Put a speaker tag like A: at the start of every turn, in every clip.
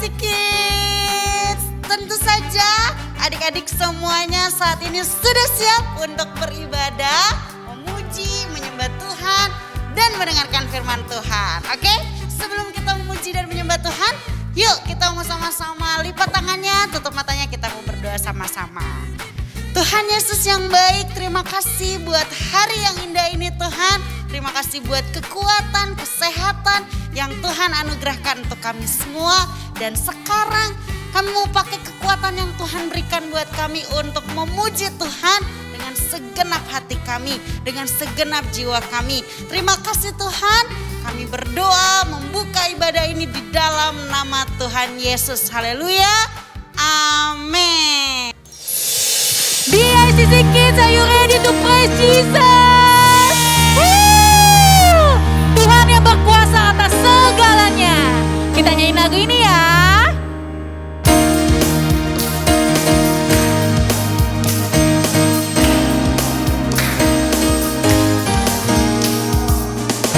A: ICC Kids. Tentu saja adik-adik semuanya saat ini sudah siap untuk beribadah, memuji, menyembah Tuhan, dan mendengarkan firman Tuhan. Oke, sebelum kita memuji dan menyembah Tuhan, yuk kita mau sama-sama lipat tangannya, tutup matanya, kita mau berdoa sama-sama. Tuhan Yesus yang baik, terima kasih buat hari yang indah ini Tuhan. Terima kasih buat kekuatan, kesehatan yang Tuhan anugerahkan untuk kami semua. Dan sekarang kami mau pakai kekuatan yang Tuhan berikan buat kami untuk memuji Tuhan dengan segenap hati kami, dengan segenap jiwa kami. Terima kasih Tuhan, kami berdoa membuka ibadah ini di dalam nama Tuhan Yesus. Haleluya, amin.
B: Di ICC Kids, are you ready to praise Jesus? Tuhan yang berkuasa atas segalanya. Kita nyanyi lagu ini ya.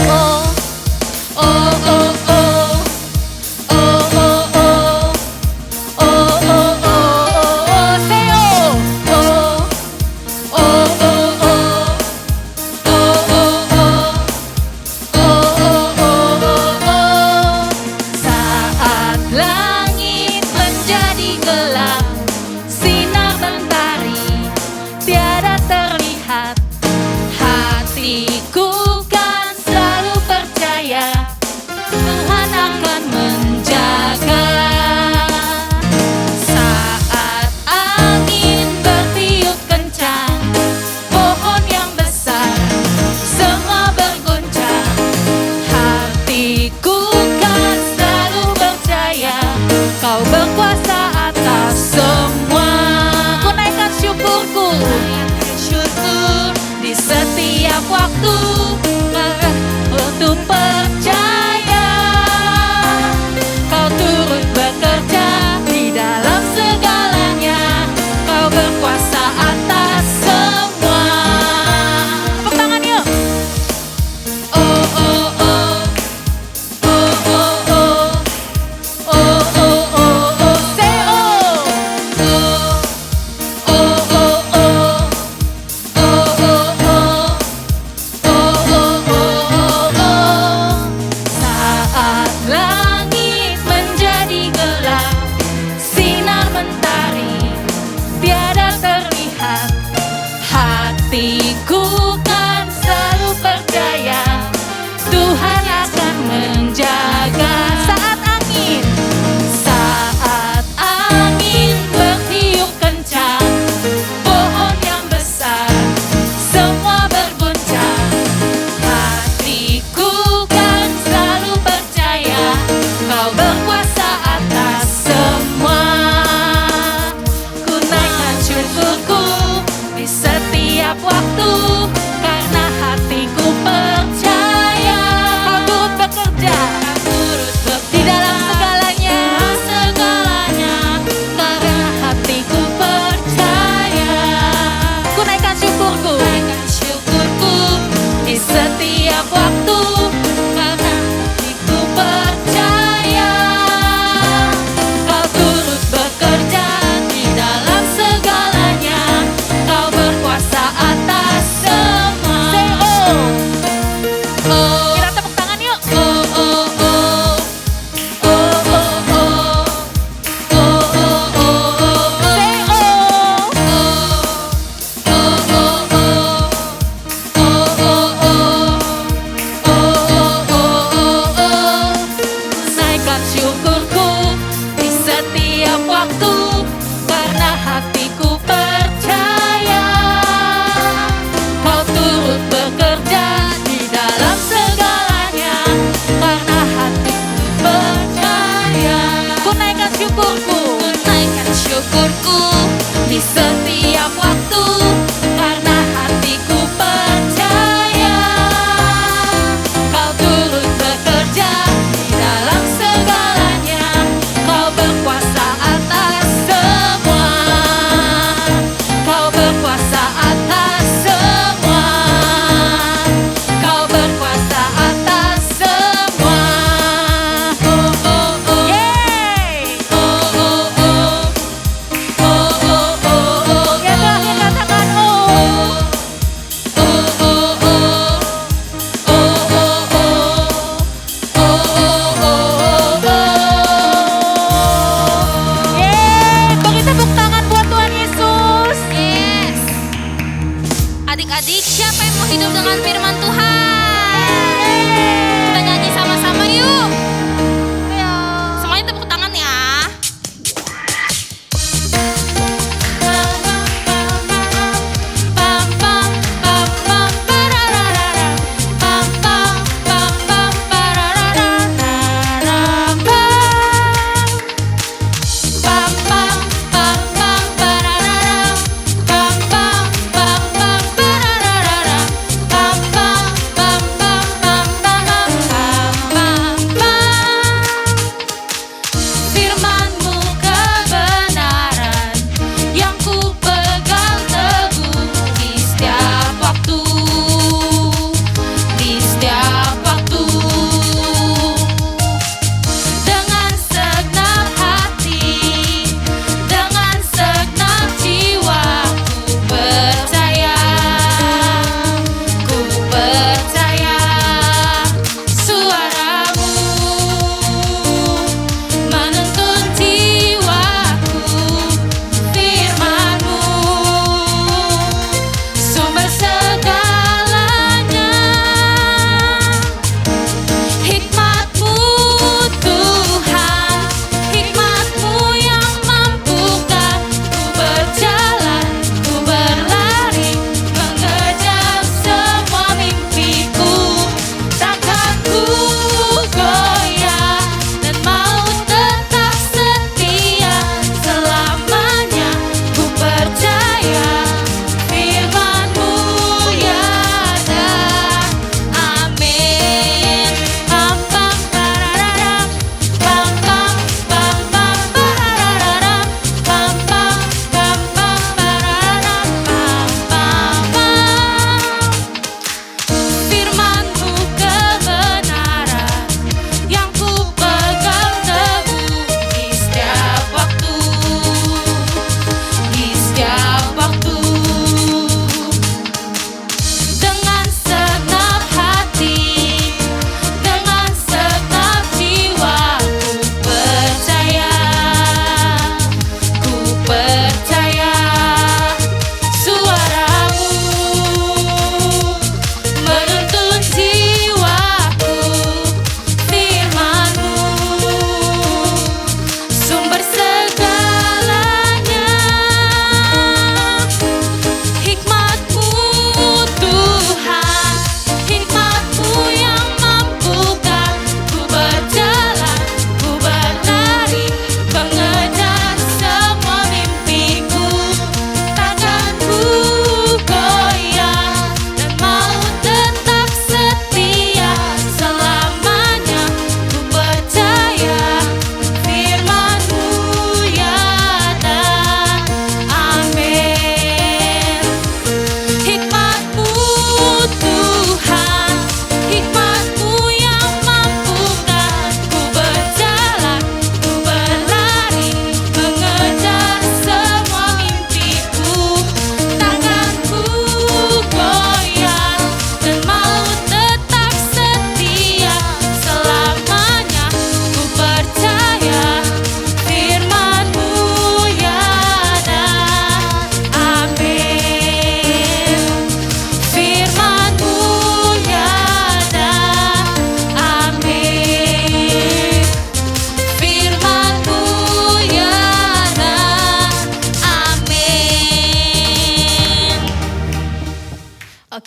C: Oh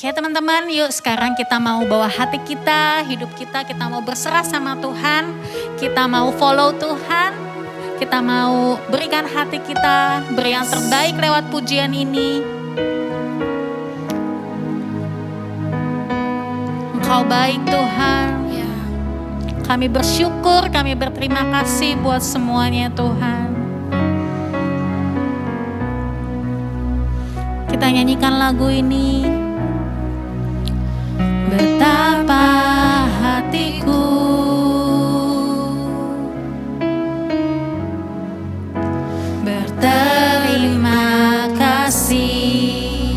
B: Oke teman-teman, yuk sekarang kita mau bawa hati kita, hidup kita mau berserah sama Tuhan. Kita mau follow Tuhan. Kita mau berikan hati kita, beri yang terbaik lewat pujian ini. Engkau baik Tuhan. Kami bersyukur, kami berterima kasih buat semuanya Tuhan. Kita nyanyikan lagu ini. Betapa hatiku berterima kasih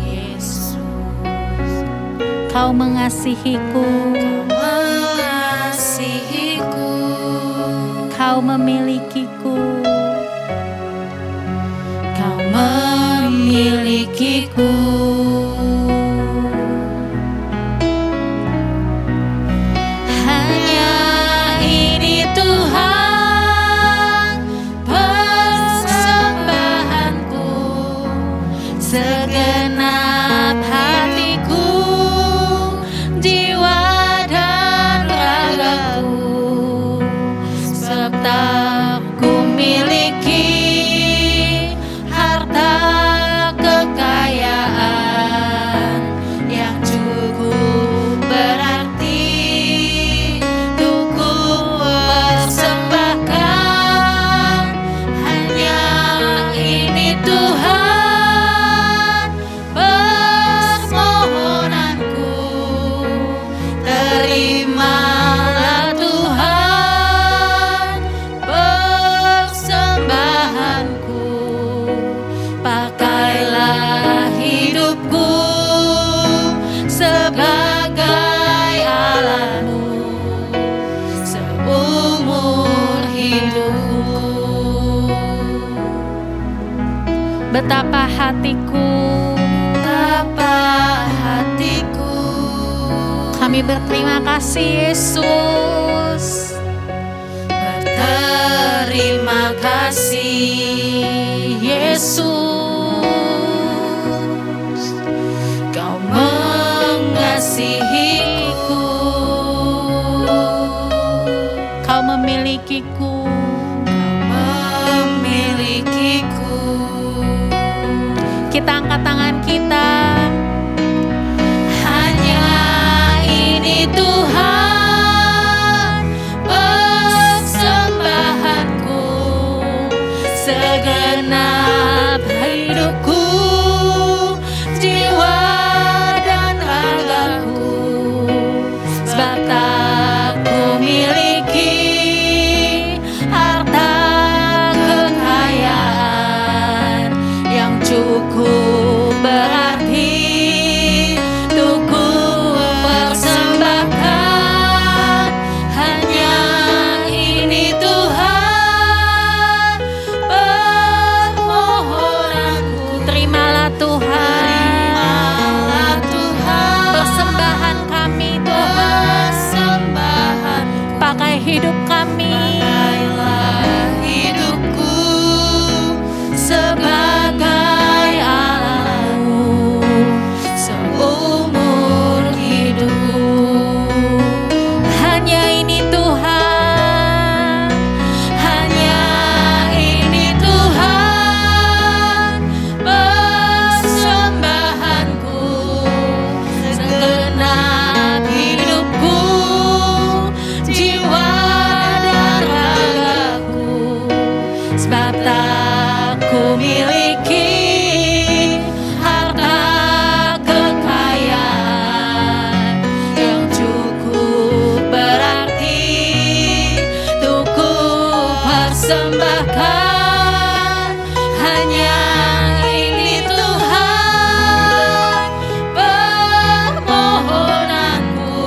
B: Yesus. Kau mengasihiku, Kau memilikiku, Kau memilikiku. Segenap hatiku, jiwa dan ragaku, sebab tak ku miliki harta kekayaan yang cukup berarti untuk ku persembahkan. Hanya ini Tuhan. Terimalah Tuhan persembahanku, pakailah hidupku sebagai alatmu seumur hidupku. Betapa hatiku, kami berterima kasih Yesus. Berterima kasih Yesus. Kau mengasihiku, Kau memilikiku, Kau memilikiku. Kita angkat tangan kita. Tuhan persembahanku, segenap hidupku, jiwa dan ragaku, sebab tak ku miliki harta kekayaan yang cukup berarti untuk ku persembahkan. Hanya ini Tuhan permohonanku. Terimalah Tuhan, persembahan kami Tuhan. Pakai hidup kami, pakailah hidupku sebagai alatmu seumur hidupku. Hanya ini Tuhan, hanya ini Tuhan persembahanku, segenap hidupku, jiwa dan ragaku, sebab tak ku miliki harta kekayaan yang cukup berarti untuk ku persembahkan. Hanya ini Tuhan permohonanku.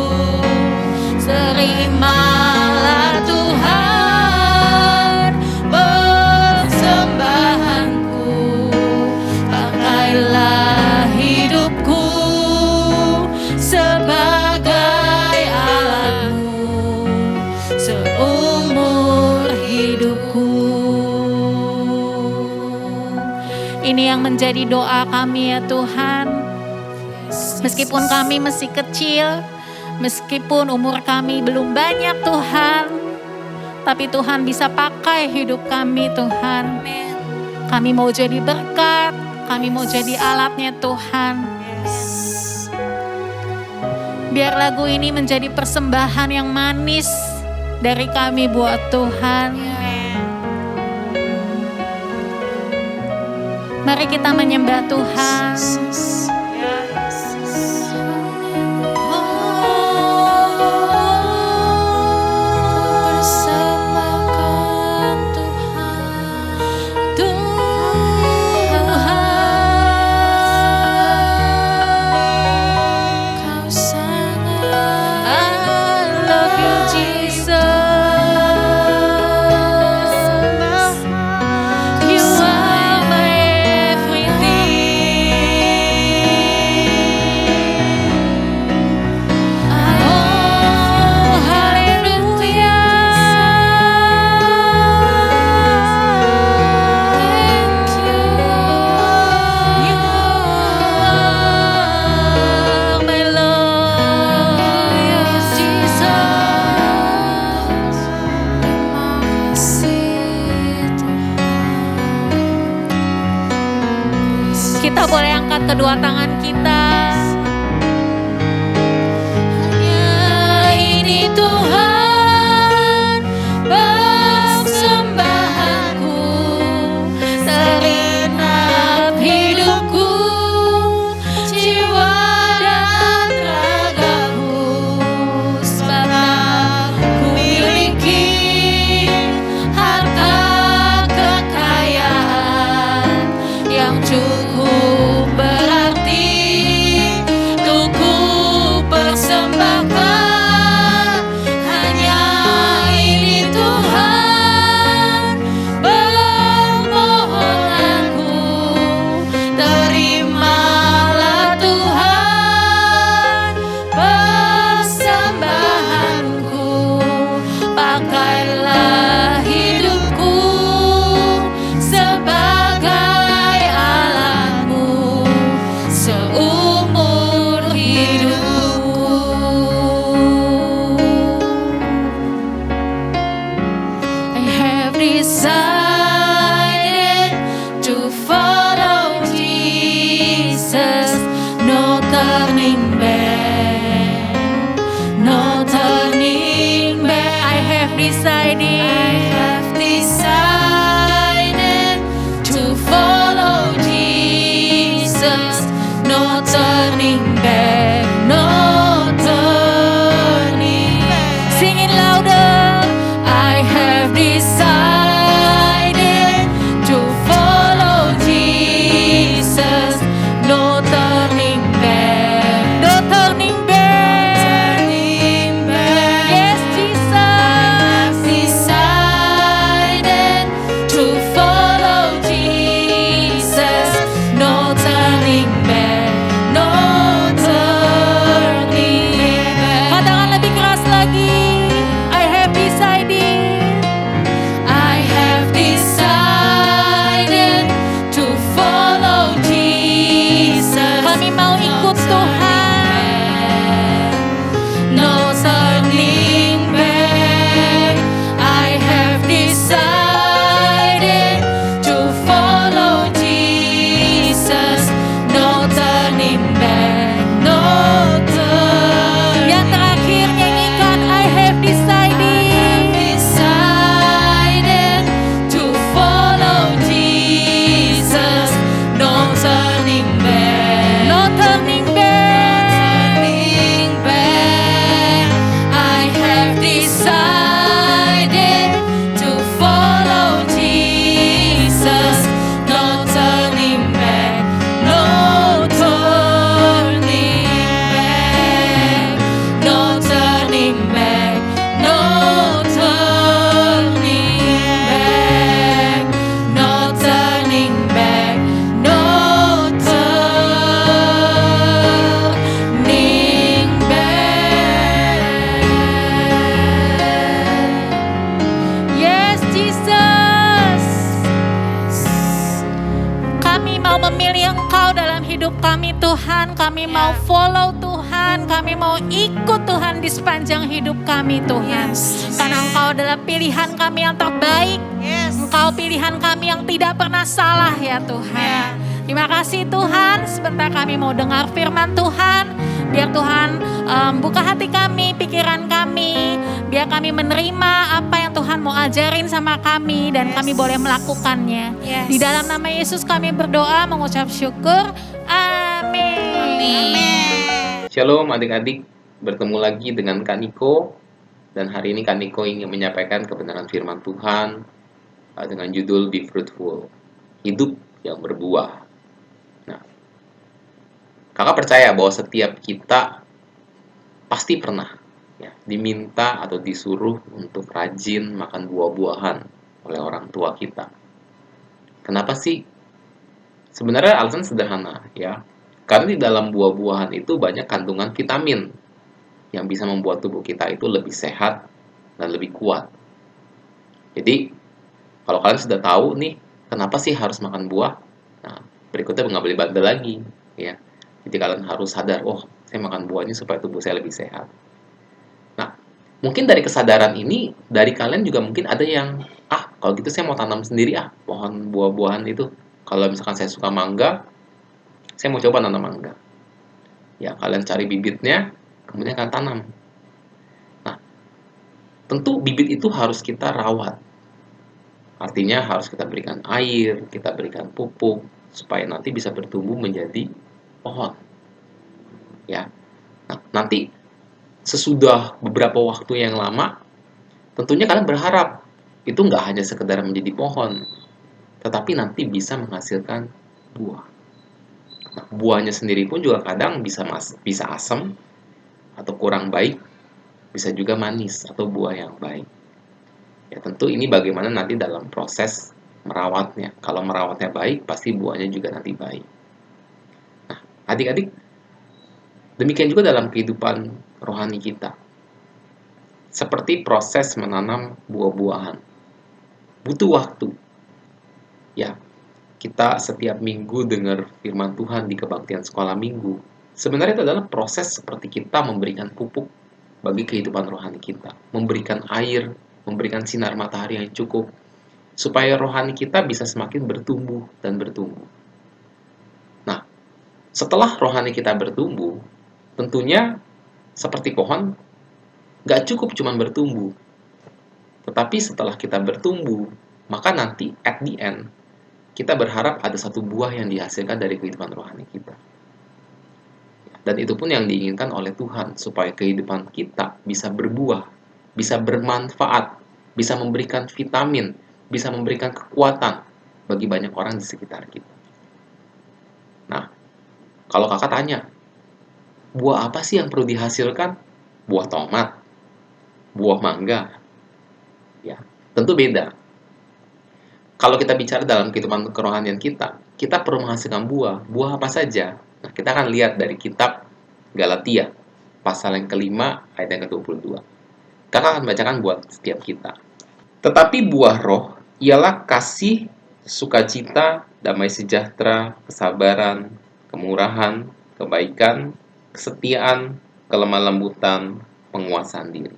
B: Terimalah Tuhan persembahanku, pakailah hidupku sebagai alatmu seumur hidupku. Ini yang menjadi doa kami ya Tuhan. Meskipun kami masih kecil, meskipun umur kami belum banyak Tuhan, tapi Tuhan bisa pakai hidup kami Tuhan. Kami mau jadi berkat, kami mau jadi alatnya Tuhan. Biar lagu ini menjadi persembahan yang manis dari kami buat Tuhan. Mari kita menyembah Tuhan. Kita boleh angkat kedua tangan kita. Hanya ini Tuhan persembahanku, segenap hidupku, jiwa dan ragaku, sebab ku miliki harta kekayaan yang cukup berarti untuk ku persembahkan. Hanya ini Tuhan permohonanku, terimalah Tuhan persembahanku, pakailah hidupku sebagai alatmu seumur hidupku. I have decided to follow Jesus, no turning back, no turning back. I have decided to follow Jesus, no turning back, no turning back. Sing it louder. I have decided to follow Jesus, no turning back, no turning back, yes Jesus. Decided to follow Jesus, no turning back, no turning back. Katakan lebih keras lagi. I have decided to follow Jesus. Kami mau ikut Tuhan. No turning back. I have decided to follow Jesus. No turning back. No turning. Yang terakhir nyanyikan I have decided to follow Jesus. No turning back. No turning back. I have decided to follow Jesus. No turning back. No turning back. No turning back. No turning back. No turning back. No turning back. Yes, Jesus. Kami mau mau memilih Engkau dalam hidup kami Tuhan. Kami mau follow Tuhan, kami mau ikut Tuhan di sepanjang hidup kami Tuhan. Karena Engkau adalah pilihan kami yang terbaik. Engkau pilihan kami yang tidak pernah salah ya Tuhan. Terima kasih Tuhan, sebentar kami mau dengar firman Tuhan. Biar Tuhan buka hati kami, pikiran kami. Biar kami menerima apa yang Tuhan mau ajarin sama kami. Dan kami boleh melakukannya. Di dalam nama Yesus kami berdoa, mengucap syukur. Amin.
C: Shalom adik-adik, bertemu lagi dengan Kak Niko. Dan hari ini Kak Niko ingin menyampaikan kebenaran firman Tuhan dengan judul Be Fruitful, hidup yang berbuah. Nah, kakak percaya bahwa setiap kita pasti pernah diminta atau disuruh untuk rajin makan buah-buahan oleh orang tua kita. Kenapa sih? Sebenarnya alasan sederhana ya. Karena di dalam buah-buahan itu banyak kandungan vitamin yang bisa membuat tubuh kita itu lebih sehat dan lebih kuat. Jadi, kalau kalian sudah tahu nih, kenapa sih harus makan buah? Nah, berikutnya nggak boleh bandel lagi ya. Jadi kalian harus sadar, oh saya makan buah ini supaya tubuh saya lebih sehat. Nah, mungkin dari kesadaran ini, dari kalian juga mungkin ada yang, kalau gitu saya mau tanam sendiri pohon buah-buahan itu. Kalau misalkan saya suka mangga, saya mau coba nanam mangga. Ya, kalian cari bibitnya, kemudian kalian tanam. Nah, tentu bibit itu harus kita rawat. Artinya harus kita berikan air, kita berikan pupuk, supaya nanti bisa bertumbuh menjadi pohon. Ya, nah, nanti sesudah beberapa waktu yang lama, tentunya kalian berharap itu nggak hanya sekedar menjadi pohon, tetapi nanti bisa menghasilkan buah. Nah, buahnya sendiri pun juga kadang bisa asam atau kurang baik, bisa juga manis atau buah yang baik. Ya, tentu ini bagaimana nanti dalam proses merawatnya. Kalau merawatnya baik, pasti buahnya juga nanti baik. Nah, adik-adik, demikian juga dalam kehidupan rohani kita. Seperti proses menanam buah-buahan. Butuh waktu. Ya, kita setiap minggu dengar firman Tuhan di kebaktian sekolah minggu. Sebenarnya itu adalah proses seperti kita memberikan pupuk bagi kehidupan rohani kita. Memberikan air, memberikan sinar matahari yang cukup, supaya rohani kita bisa semakin bertumbuh dan bertumbuh. Nah, setelah rohani kita bertumbuh, tentunya seperti pohon, gak cukup cuma bertumbuh. Tetapi setelah kita bertumbuh, maka nanti at the end, kita berharap ada satu buah yang dihasilkan dari kehidupan rohani kita. Dan itu pun yang diinginkan oleh Tuhan, supaya kehidupan kita bisa berbuah, bisa bermanfaat, bisa memberikan vitamin, bisa memberikan kekuatan bagi banyak orang di sekitar kita. Nah, kalau kakak tanya, buah apa sih yang perlu dihasilkan? Buah tomat, buah mangga? Ya, tentu beda. Kalau kita bicara dalam kehidupan kerohanian kita perlu menghasilkan buah. Buah apa saja? Nah, kita akan lihat dari kitab Galatia, pasal yang ke-5, ayat yang ke-22. Kakak akan bacakan buat setiap kita. Tetapi buah roh ialah kasih, sukacita, damai sejahtera, kesabaran, kemurahan, kebaikan, kesetiaan, kelemah lembutan, penguasaan diri.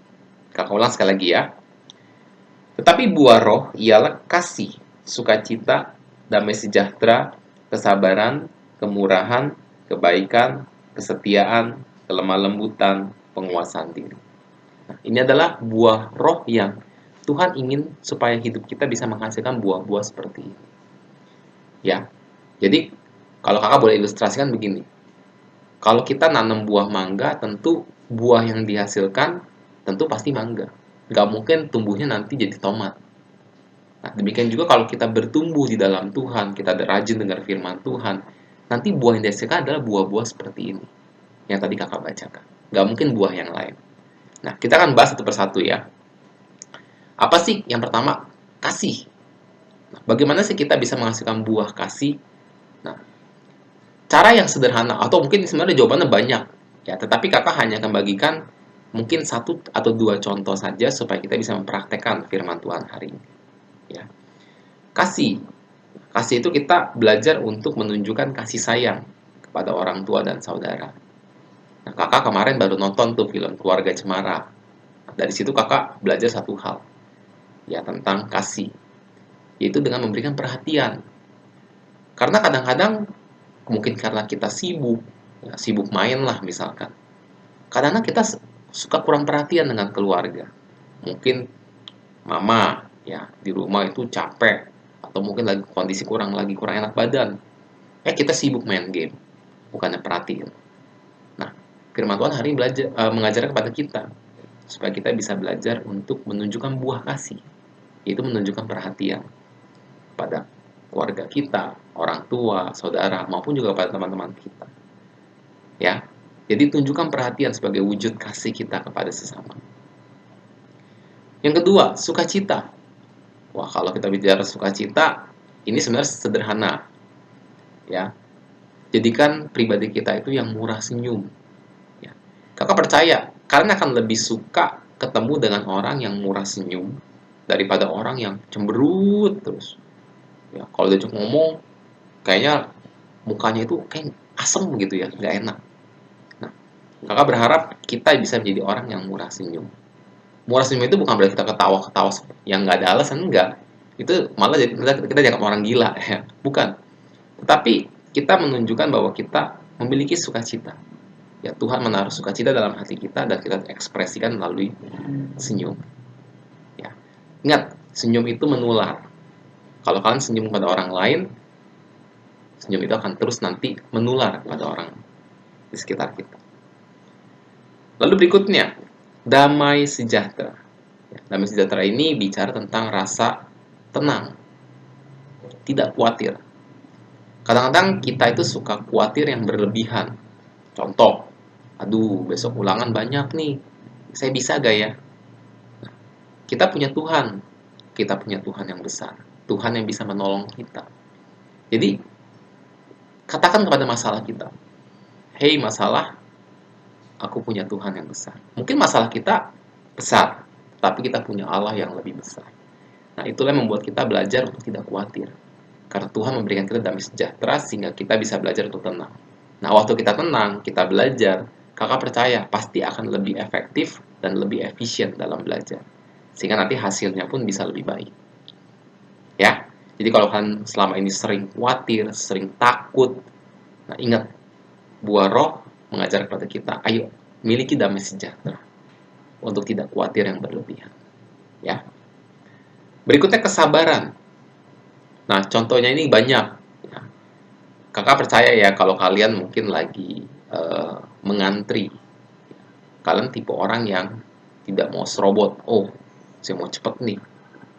C: Kakak ulang sekali lagi ya. Tetapi buah roh ialah kasih, sukacita, damai sejahtera, kesabaran, kemurahan, kebaikan, kesetiaan, kelemah lembutan, penguasaan diri. Nah, ini adalah buah roh yang Tuhan ingin supaya hidup kita bisa menghasilkan buah-buah seperti ini. Ya, jadi kalau kakak boleh ilustrasikan begini. Kalau kita nanam buah mangga, tentu buah yang dihasilkan tentu pasti mangga. Nggak mungkin tumbuhnya nanti jadi tomat. Nah, demikian juga kalau kita bertumbuh di dalam Tuhan, kita rajin dengar firman Tuhan, nanti buah yang dihasilkan adalah buah-buah seperti ini, yang tadi kakak bacakan. Nggak mungkin buah yang lain. Nah, kita akan bahas satu persatu ya. Apa sih? Yang pertama, kasih. Nah, bagaimana sih kita bisa menghasilkan buah kasih? Nah, cara yang sederhana, atau mungkin sebenarnya jawabannya banyak, ya. Tetapi kakak hanya akan bagikan mungkin 1 atau 2 contoh saja supaya kita bisa mempraktekkan firman Tuhan hari ini. Ya. Kasih. Kasih itu kita belajar untuk menunjukkan kasih sayang kepada orang tua dan saudara. Nah, kakak kemarin baru nonton tuh film Keluarga Cemara. Dari situ kakak belajar satu hal, ya tentang kasih, yaitu dengan memberikan perhatian. Karena kadang-kadang mungkin karena kita sibuk, ya, sibuk main lah misalkan. Kadang-kadang kita suka kurang perhatian dengan keluarga. Mungkin mama ya di rumah itu capek atau mungkin lagi kondisi kurang enak badan. Kita sibuk main game, bukannya perhatiin. Nah, firman Tuhan hari ini mengajarkan kepada kita supaya kita bisa belajar untuk menunjukkan buah kasih, yaitu menunjukkan perhatian pada keluarga kita, orang tua, saudara, maupun juga pada teman-teman kita. Ya, jadi tunjukkan perhatian sebagai wujud kasih kita kepada sesama. Yang kedua, sukacita. Wah, kalau kita bicara sukacita, ini sebenarnya sederhana. Ya, jadikan pribadi kita itu yang murah senyum. Ya. Kakak percaya, kalian akan lebih suka ketemu dengan orang yang murah senyum daripada orang yang cemberut terus. Ya, kalau dia cuma ngomong, kayaknya mukanya itu kayak asem gitu ya, nggak enak. Nah, kakak berharap kita bisa menjadi orang yang murah senyum. Murah senyum itu bukan berarti kita ketawa-ketawa yang nggak ada alasan, enggak. Itu malah kita dianggap orang gila, ya. Bukan. Tetapi kita menunjukkan bahwa kita memiliki sukacita. Ya, Tuhan menaruh sukacita dalam hati kita dan kita ekspresikan melalui senyum. Ya. Ingat, senyum itu menular. Kalau kalian senyum kepada orang lain, senyum itu akan terus nanti menular kepada orang di sekitar kita. Lalu berikutnya, damai sejahtera. Damai sejahtera ini bicara tentang rasa tenang, tidak khawatir. Kadang-kadang kita itu suka khawatir yang berlebihan. Contoh, aduh besok ulangan banyak nih, saya bisa gak ya? Nah, kita punya Tuhan yang besar, Tuhan yang bisa menolong kita. Jadi, katakan kepada masalah kita, hei masalah, aku punya Tuhan yang besar. Mungkin masalah kita besar, tapi kita punya Allah yang lebih besar. Nah, itulah yang membuat kita belajar untuk tidak khawatir. Karena Tuhan memberikan kita damai sejahtera sehingga kita bisa belajar untuk tenang. Nah, waktu kita tenang, kita belajar, kakak percaya pasti akan lebih efektif dan lebih efisien dalam belajar. Sehingga nanti hasilnya pun bisa lebih baik. Ya, jadi kalau kalian selama ini sering khawatir, sering takut, nah ingat, buah roh mengajar kepada kita, ayo miliki damai sejahtera untuk tidak khawatir yang berlebihan. Ya. Berikutnya kesabaran. Nah, contohnya ini banyak. Ya. Kakak percaya ya kalau kalian mungkin lagi mengantri. Kalian tipe orang yang tidak mau serobot. Oh, saya mau cepet nih.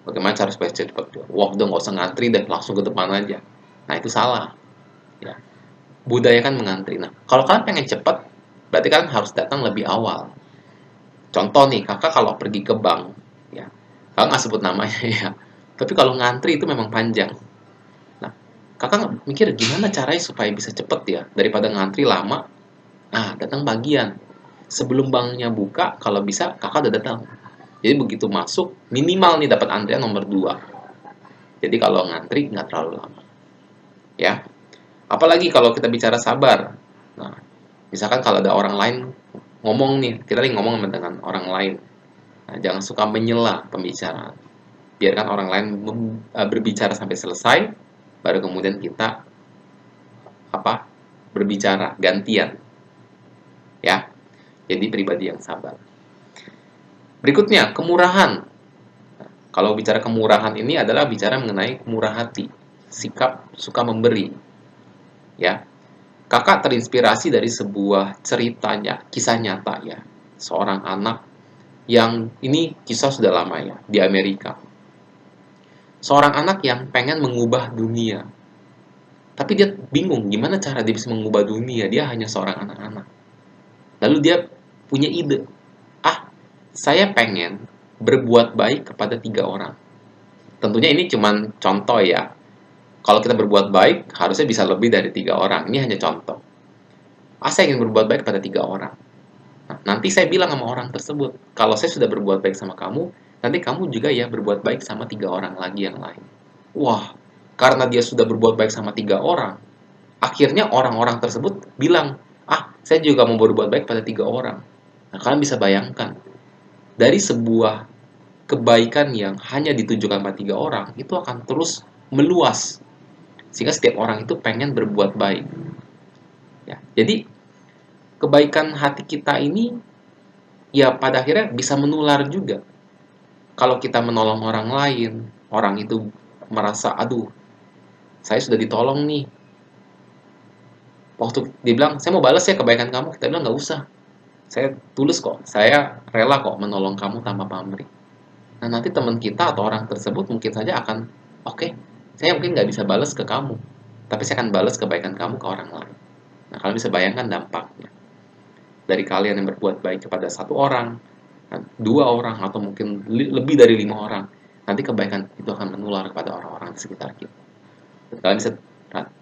C: Bagaimana cara supaya cepet? Wah, udah nggak usah ngantri deh, langsung ke depan aja. Nah, itu salah. Ya. Budaya kan mengantri. Nah, kalau kalian pengen cepet, berarti kalian harus datang lebih awal. Contoh nih, kakak kalau pergi ke bank, ya, kakak nggak sebut namanya ya, tapi kalau ngantri itu memang panjang. Nah, kakak mikir gimana caranya supaya bisa cepet ya, daripada ngantri lama. Nah, datang bagian. Sebelum banknya buka, kalau bisa kakak udah datang. Jadi begitu masuk, minimal nih dapat antrian nomor 2. Jadi kalau ngantri nggak terlalu lama. Ya. Apalagi kalau kita bicara sabar. Nah, misalkan kalau ada orang lain ngomong nih, kita lagi ngomong dengan orang lain. Nah, jangan suka menyela pembicaraan. Biarkan orang lain berbicara sampai selesai, baru kemudian kita berbicara gantian. Ya. Jadi pribadi yang sabar. Berikutnya, kemurahan. Nah, kalau bicara kemurahan ini adalah bicara mengenai murah hati, sikap suka memberi. Ya, kakak terinspirasi dari sebuah ceritanya, kisah nyata ya, seorang anak yang ini kisah sudah lama ya di Amerika. Seorang anak yang pengen mengubah dunia, tapi dia bingung gimana cara dia bisa mengubah dunia. Dia hanya seorang anak-anak. Lalu dia punya ide, saya pengen berbuat baik kepada 3 orang. Tentunya ini cuma contoh ya. Kalau kita berbuat baik, harusnya bisa lebih dari 3 orang. Ini hanya contoh. Saya ingin berbuat baik kepada 3 orang. Nah, nanti saya bilang sama orang tersebut, kalau saya sudah berbuat baik sama kamu, nanti kamu juga ya berbuat baik sama 3 orang lagi yang lain. Wah, karena dia sudah berbuat baik sama 3 orang, akhirnya orang-orang tersebut bilang, saya juga mau berbuat baik pada 3 orang. Nah, kalian bisa bayangkan, dari sebuah kebaikan yang hanya ditujukan pada 3 orang, itu akan terus meluas. Sehingga setiap orang itu pengen berbuat baik. Ya, jadi, kebaikan hati kita ini, ya pada akhirnya bisa menular juga. Kalau kita menolong orang lain, orang itu merasa, aduh, saya sudah ditolong nih. Waktu dia bilang, saya mau balas ya kebaikan kamu, kita bilang nggak usah. Saya tulus kok, saya rela kok menolong kamu tanpa pamrih. Nah, nanti teman kita atau orang tersebut mungkin saja akan, oke, saya mungkin nggak bisa balas ke kamu, tapi saya akan balas kebaikan kamu ke orang lain. Nah, kalian bisa bayangkan dampaknya. Dari kalian yang berbuat baik kepada 1 orang, 2 orang, atau mungkin lebih dari 5 orang, nanti kebaikan itu akan menular kepada orang-orang di sekitar kita. Dan kalian bisa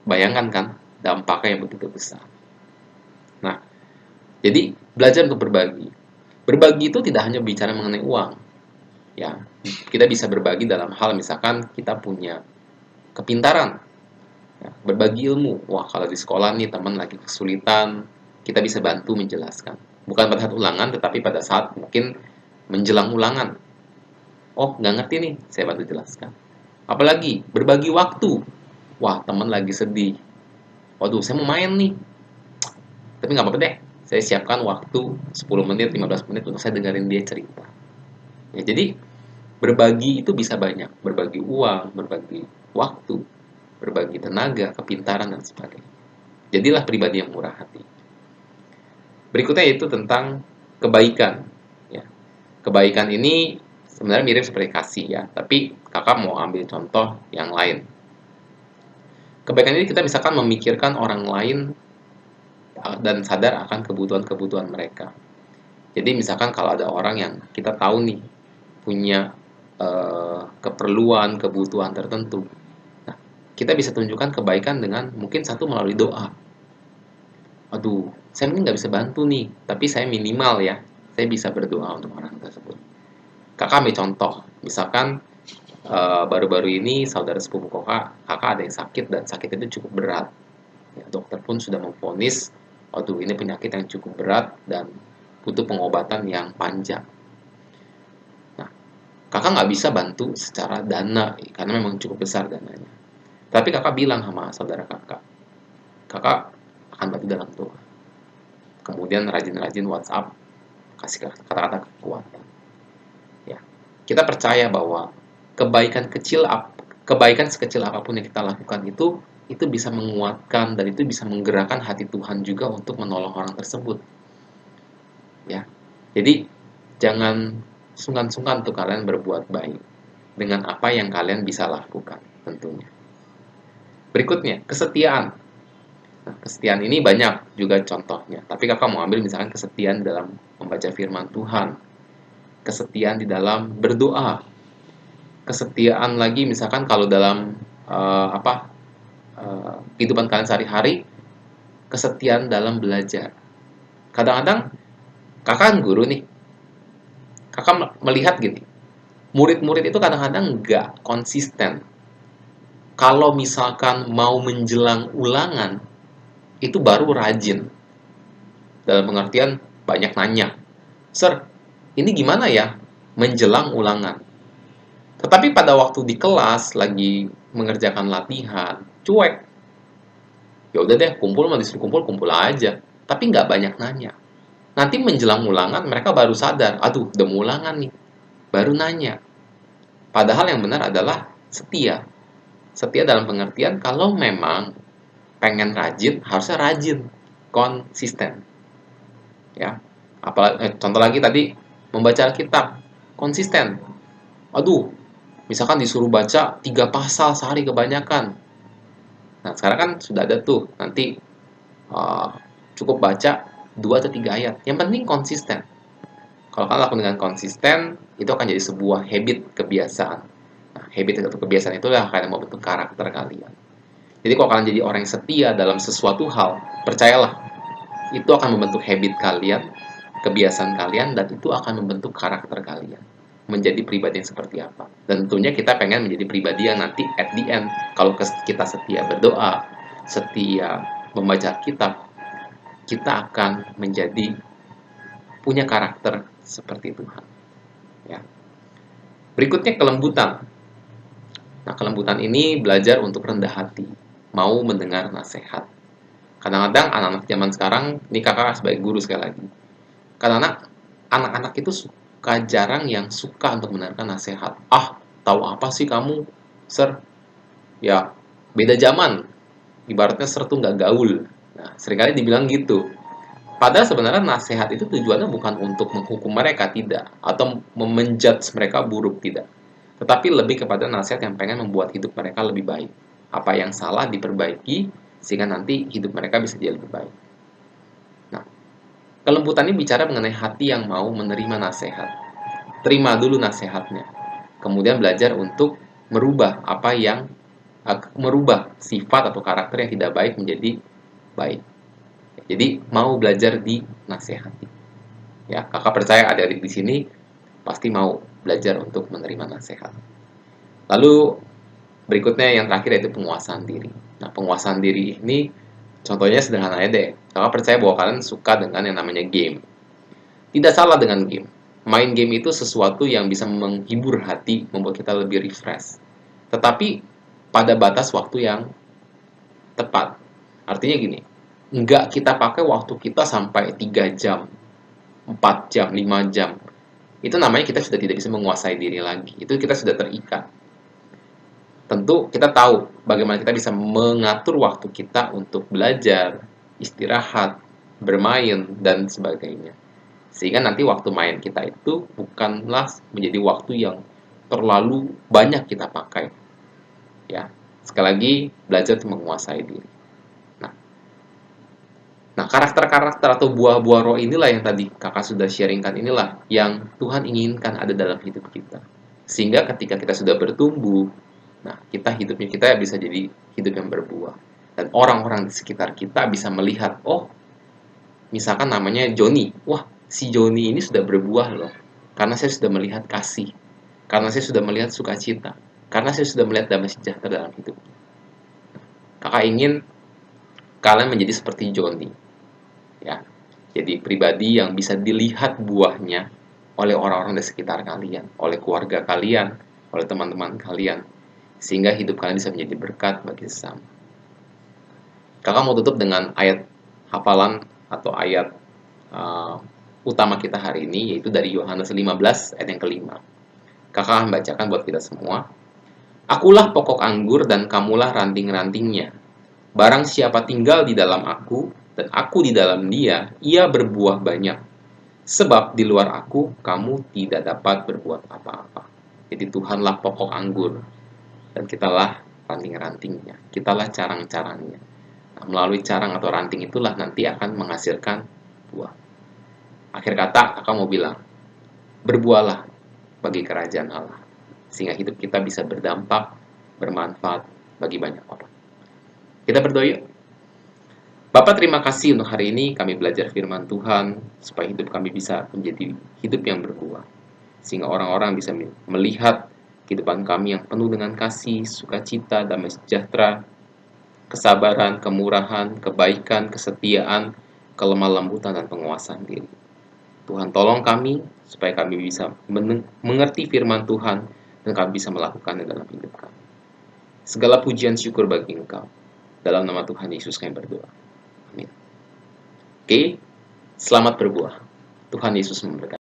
C: bayangkan kan, dampaknya yang begitu besar. Nah, jadi belajar untuk berbagi. Berbagi itu tidak hanya bicara mengenai uang. Ya, kita bisa berbagi dalam hal misalkan kita punya kepintaran. Ya, berbagi ilmu. Wah, kalau di sekolah nih teman lagi kesulitan, kita bisa bantu menjelaskan. Bukan pada saat ulangan, tetapi pada saat mungkin menjelang ulangan. Oh, nggak ngerti nih, saya bantu jelaskan. Apalagi berbagi waktu. Wah, teman lagi sedih. Waduh, saya mau main nih. Tapi nggak apa-apa deh. Saya siapkan waktu 10 menit, 15 menit untuk saya dengerin dia cerita. Ya, jadi berbagi itu bisa banyak. Berbagi uang, berbagi waktu, berbagi tenaga, kepintaran, dan sebagainya. Jadilah pribadi yang murah hati. Berikutnya itu tentang kebaikan. Ya. Kebaikan ini sebenarnya mirip seperti kasih ya, tapi kakak mau ambil contoh yang lain. Kebaikan ini kita misalkan memikirkan orang lain dan sadar akan kebutuhan-kebutuhan mereka. Jadi misalkan kalau ada orang yang kita tahu nih punya keperluan, kebutuhan tertentu, nah, kita bisa tunjukkan kebaikan dengan mungkin satu melalui doa. Aduh, saya mungkin nggak bisa bantu nih, tapi saya minimal ya, saya bisa berdoa untuk orang tersebut. Kakak ambil contoh, misalkan baru-baru ini saudara sepupu kakak ada yang sakit dan sakit itu cukup berat. Ya, dokter pun sudah memvonis, waduh ini penyakit yang cukup berat dan butuh pengobatan yang panjang. Nah, kakak nggak bisa bantu secara dana karena memang cukup besar dananya. Tapi kakak bilang sama saudara kakak akan bantu dalam doa. Kemudian rajin-rajin WhatsApp kasih kata-kata kekuatan. Ya, kita percaya bahwa kebaikan sekecil apapun yang kita lakukan itu bisa menguatkan dan itu bisa menggerakkan hati Tuhan juga untuk menolong orang tersebut. Ya. Jadi jangan sungkan-sungkan untuk kalian berbuat baik dengan apa yang kalian bisa lakukan tentunya. Berikutnya, kesetiaan. Nah, kesetiaan ini banyak juga contohnya, tapi kakak mau ambil misalkan kesetiaan dalam membaca firman Tuhan, kesetiaan di dalam berdoa, kesetiaan lagi misalkan kalau dalam kehidupan kalian sehari-hari, kesetiaan dalam belajar. Kadang-kadang kakak kan guru nih, kakak melihat gini, murid-murid itu kadang-kadang nggak konsisten. Kalau misalkan mau menjelang ulangan, itu baru rajin. Dalam pengertian banyak nanya, "Sir, ini gimana ya menjelang ulangan?" Tetapi pada waktu di kelas lagi mengerjakan latihan, cuek. Ya udah deh, kumpul mah disuruh kumpul aja. Tapi nggak banyak nanya. Nanti menjelang ulangan mereka baru sadar, aduh udah mau ulangan nih. Baru nanya. Padahal yang benar adalah setia. Setia dalam pengertian kalau memang pengen rajin, harusnya rajin, konsisten. Ya. Contoh lagi tadi membaca Alkitab, konsisten. Aduh, misalkan disuruh baca 3 pasal sehari kebanyakan. Nah, sekarang kan sudah ada tuh, nanti cukup baca 2 atau 3 ayat. Yang penting konsisten. Kalau kalian lakukan dengan konsisten, itu akan jadi sebuah habit, kebiasaan. Nah, habit atau kebiasaan itulah akan membentuk karakter kalian. Jadi kalau kalian jadi orang yang setia dalam sesuatu hal, percayalah, itu akan membentuk habit kalian, kebiasaan kalian, dan itu akan membentuk karakter kalian. menjadi pribadi yang seperti apa. Dan tentunya kita pengen menjadi pribadi yang nanti at the end, kalau kita setia berdoa, setia membaca kitab, kita akan menjadi punya karakter seperti Tuhan. Ya. Berikutnya kelembutan. Nah, kelembutan ini belajar untuk rendah hati, mau mendengar nasihat. Kadang-kadang anak-anak zaman sekarang, ini kakak sebagai guru sekali lagi, kadang-kadang anak-anak itu jarang yang suka untuk mendengarkan nasihat. Ah, tahu apa sih kamu, Sir? Ya, beda zaman. Ibaratnya Sir tuh nggak gaul. Nah, seringkali dibilang gitu. Padahal sebenarnya nasihat itu tujuannya bukan untuk menghukum mereka, tidak. Atau menjudge mereka buruk, tidak. Tetapi lebih kepada nasihat yang pengen membuat hidup mereka lebih baik. Apa yang salah diperbaiki, sehingga nanti hidup mereka bisa jadi lebih baik. Nah, kelembutan ini bicara mengenai hati yang mau menerima nasihat. Terima dulu nasihatnya. Kemudian belajar untuk merubah merubah sifat atau karakter yang tidak baik menjadi baik. Jadi mau belajar dinasehati. Ya, kakak percaya adik-adik di sini pasti mau belajar untuk menerima nasihat. Lalu berikutnya yang terakhir yaitu penguasaan diri. Nah, penguasaan diri ini contohnya sederhana aja deh. Kakak percaya bahwa kalian suka dengan yang namanya game. Tidak salah dengan game. Main game itu sesuatu yang bisa menghibur hati, membuat kita lebih refresh. Tetapi pada batas waktu yang tepat. Artinya gini, nggak kita pakai waktu kita sampai 3 jam, 4 jam, 5 jam. Itu namanya kita sudah tidak bisa menguasai diri lagi. Itu kita sudah terikat. Tentu kita tahu bagaimana kita bisa mengatur waktu kita untuk belajar, istirahat, bermain, dan sebagainya. Sehingga nanti waktu main kita itu bukanlah menjadi waktu yang terlalu banyak kita pakai. Ya, sekali lagi belajar untuk menguasai diri. Nah, karakter-karakter atau buah-buah roh inilah yang tadi kakak sudah sharingkan, inilah yang Tuhan inginkan ada dalam hidup kita. Sehingga ketika kita sudah bertumbuh, nah hidupnya kita bisa jadi hidup yang berbuah. Dan orang-orang di sekitar kita bisa melihat, oh misalkan namanya Joni, wah si Joni ini sudah berbuah loh. Karena saya sudah melihat kasih, karena saya sudah melihat sukacita, karena saya sudah melihat damai sejahtera dalam hidup. Kakak ingin kalian menjadi seperti Joni. Ya, jadi pribadi yang bisa dilihat buahnya oleh orang-orang di sekitar kalian, oleh keluarga kalian, oleh teman-teman kalian, sehingga hidup kalian bisa menjadi berkat bagi sesama. Kakak mau tutup dengan ayat hafalan atau ayat utama kita hari ini, yaitu dari Yohanes 15 ayat yang kelima. Kakak akan bacakan buat kita semua. Akulah pokok anggur dan kamulah ranting-rantingnya. Barang siapa tinggal di dalam aku, dan aku di dalam dia, ia berbuah banyak. Sebab di luar aku, kamu tidak dapat berbuat apa-apa. Jadi Tuhanlah pokok anggur, dan kitalah ranting-rantingnya. Kitalah carang-carangnya. Nah, melalui carang atau ranting itulah nanti akan menghasilkan buah. Akhir kata, kakak mau bilang, berbuahlah bagi kerajaan Allah. Sehingga hidup kita bisa berdampak, bermanfaat bagi banyak orang. Kita berdoa yuk. Bapak, terima kasih untuk hari ini kami belajar firman Tuhan, supaya hidup kami bisa menjadi hidup yang berbuah. Sehingga orang-orang bisa melihat kehidupan kami yang penuh dengan kasih, sukacita, damai sejahtera, kesabaran, kemurahan, kebaikan, kesetiaan, kelemah lembutan, dan penguasaan diri. Tuhan tolong kami, supaya kami bisa mengerti firman Tuhan, dan kami bisa melakukannya dalam hidup kami. Segala pujian syukur bagi Engkau. Dalam nama Tuhan Yesus kami berdoa. Amin. Oke, selamat berbuah. Tuhan Yesus memberkati.